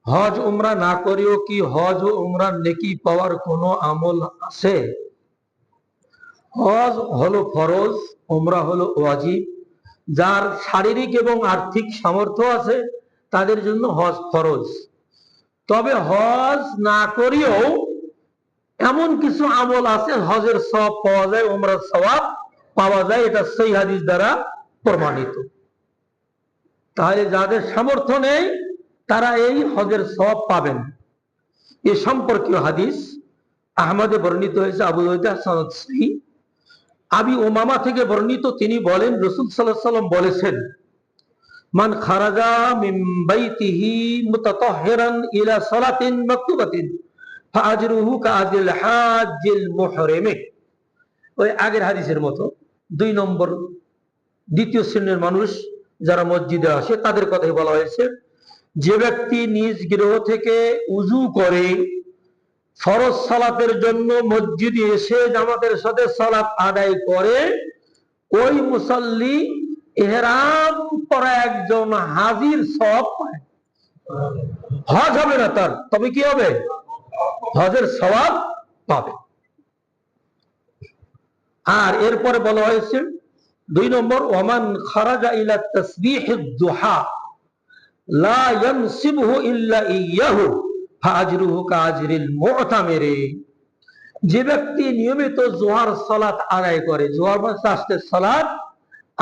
হজ উমরা না করেও কি হজ ও উমরার নেকি পাওয়ার কোনো আমল আছে? হজ হলো ফরজ, উমরা হলো ওয়াজিব। যার শারীরিক এবং আর্থিক সামর্থ্য আছে তাদের জন্য হজ ফরজ। তবে হজ না করেও এমন কিছু আমল আছে হজের সওয়াব পাওয়া যায়, উমরার সওয়াব পাওয়া যায়, এটা সহিহ হাদিস দ্বারা প্রমাণিত। তাহলে যাদের সামর্থ্য নেই তারা এই হজের সওয়াব পাবেন। এ সম্পর্কীয় হাদিস আহমদে বর্ণিত হয়েছে, আবু দাউদে সনদ সহিহ। আবি উমামা থেকে বর্ণিত, তিনি বলেন রাসূল সাল্লাল্লাহু আলাইহি ওয়াসাল্লাম বলেছেন, মান খারাজা মিন বাইতিহি মুতাতাহহিরান ইলা সালাতিন মাকতুবাতিন ফাআজরুহু কাআজরিল হাজ্জিল মুহরিমি। ওই আগের হাদিসের মতো 2 নম্বর দ্বিতীয় শ্রেণীর মানুষ যারা মসজিদে আসে তাদের কথাই বলা হয়েছে। যে ব্যক্তি নিজ গৃহ থেকে উযু করে ফরজ সালাতের জন্য মসজিদে এসে জামাতের সাথে সালাত আদায় করে, ওই মুসাল্লি ইহরাম পরা একজন হাজির সওয়াব পায়। হজ হবে না তার, তবে কি হবে? হজের সওয়াব পাবে। আর এরপরে বলা হয়েছে 2 নম্বর, ওমান খারাজা ইলা তাসবিহিদ দুহা লা ইয়ানসিবহু ইল্লা ইয়্যাহু ফাআজরুহু কাআজরিল মুতামিরি। যে ব্যক্তি নিয়মিত জোহর সালাত আদায় করে, জোহর বা আসরের সালাত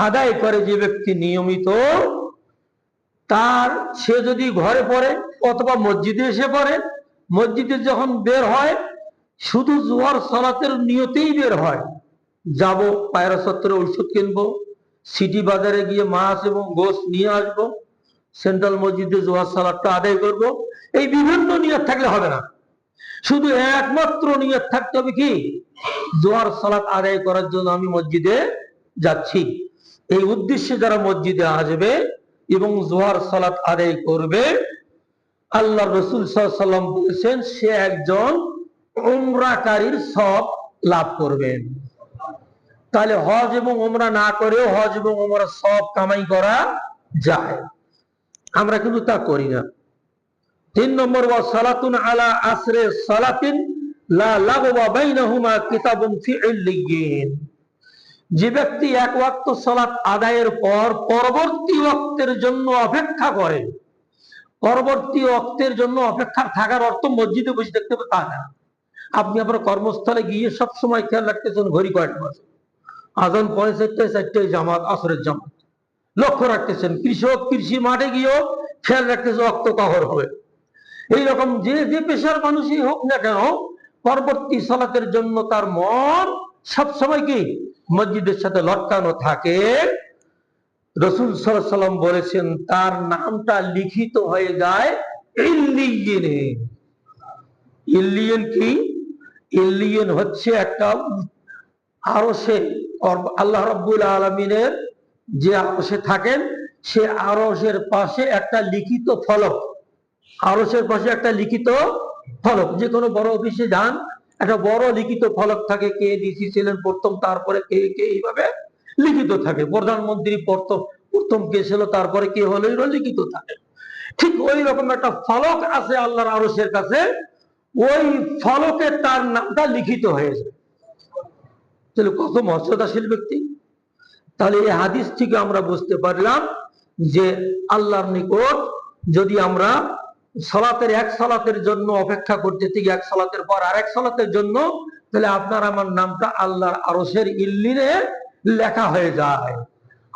আদায় করে, যে ব্যক্তি নিয়মিত, তার সে যদি ঘরে পড়ে অথবা মসজিদে এসে পড়ে, মসজিদে যখন বের হয় শুধু জোহর সালাতের নিয়তেই বের হয়, যাব পায়রা চত্বরে ঔষধ কিনবো, সিটি বাজারে গিয়ে মাছ এবং গোশত নিয়ে আসবো, সেন্ট্রাল মসজিদে জোহর সালাতটা আদায় করব, এই বিভিন্ন নিয়ত থাকলে হবে না। শুধু একমাত্র নিয়ত থাকতে হবে কি? জোহর সালাত আদায় করার জন্য আমি মসজিদে যাচ্ছি। এই উদ্দেশ্যে যারা মসজিদে আসবে এবং জোহর সালাত আদায় করবে, আল্লাহ রাসূল সাল্লাল্লাহু আলাইহি ওয়াসাল্লাম বলেছেন সে একজন উমরাকারীর সওয়াব লাভ করবেন। তাহলে হজ এবং উমরা না করেও হজ এবং উমরার সওয়াব কামাই করা যায়। আমরা কিন্তু তা করি না। 3 নম্বর, ওয়া সালাতুন আলা আসরে সালাতিন লা লাগওয়া বাইনাহুমা কিতাবুন ফি ইল্লিয়িন। যে ব্যক্তি এক ওয়াক্ত সালাত আদায়ের পর পরবর্তী ওয়াক্তের জন্য অপেক্ষা করে, পরবর্তী ওয়াক্তের জন্য অপেক্ষা থাকার অর্থ মসজিদে বসে দেখতে হবে তা না। আপনি আপনার কর্মস্থলে গিয়ে সব সময় খেয়াল রাখতেছেন ঘড়ি কয়টা বাজে, আজান পড়ে 4টায় জামাত, আসরের জামাত, লক্ষ্য রাখতেছেন। কৃষক কৃষি মাঠে গিয়েও খেয়াল রাখতেছে ওয়াক্ত কখন হবে। এইরকম যে পেশার মানুষই হোক না কেন, পরবর্তী সালাতের জন্য তার মন সবসময় কি মসজিদের সাথে লটকানো থাকে। রাসূল সাল্লাল্লাহু আলাইহি ওয়াসাল্লাম বলেছেন তার নামটা লিখিত হয়ে যায় ইল্লিয়িনে। ইল্লিয়িন কি? ইল্লিয়িন হচ্ছে একটা আরশে, আল্লাহ রাব্বুল আলামিনের যে আরশে থাকেন, সে আরশের পাশে একটা লিখিত ফলক, আরশের পাশে একটা লিখিত ফলক। যে কোনো বড় অফিসে যান, একটা বড় লিখিত ফলক থাকে, কে ডিসি ছিলেন প্রথম, তারপরে কে কে, এইভাবে লিখিত থাকে। প্রধানমন্ত্রী প্রথম কে ছিল, তারপরে কে হলো, এগুলো লিখিত থাকে। ঠিক ওই রকম একটা ফলক আছে আল্লাহর আরশের কাছে, ওই ফলকে তার নামটা লিখিত হয়েছে। তাহলে কত মর্যাদাশীল ব্যক্তি। তাহলে এই হাদিস থেকে আমরা বুঝতে পারলাম যে আল্লাহর নিকট যদি আমরা সালাতের এক সালাতের জন্য অপেক্ষা করতে থাকি, এক সালাতের পর আরেক সালাতের জন্য, তাহলে আপনার আমার নামটা আল্লাহর আরশের ইল্লিনে লেখা হয়ে যায়।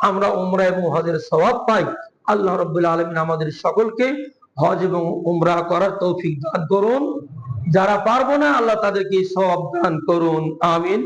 আমরা উমরা এবং হজের সওয়াব পাই। আল্লাহ রাব্বুল আলামিন আমাদের সকলকে হজ এবং উমরা করার তৌফিক দান করুন। যারা পারবো না, আল্লাহ তাদেরকে সওয়াব দান করুন। আমিন।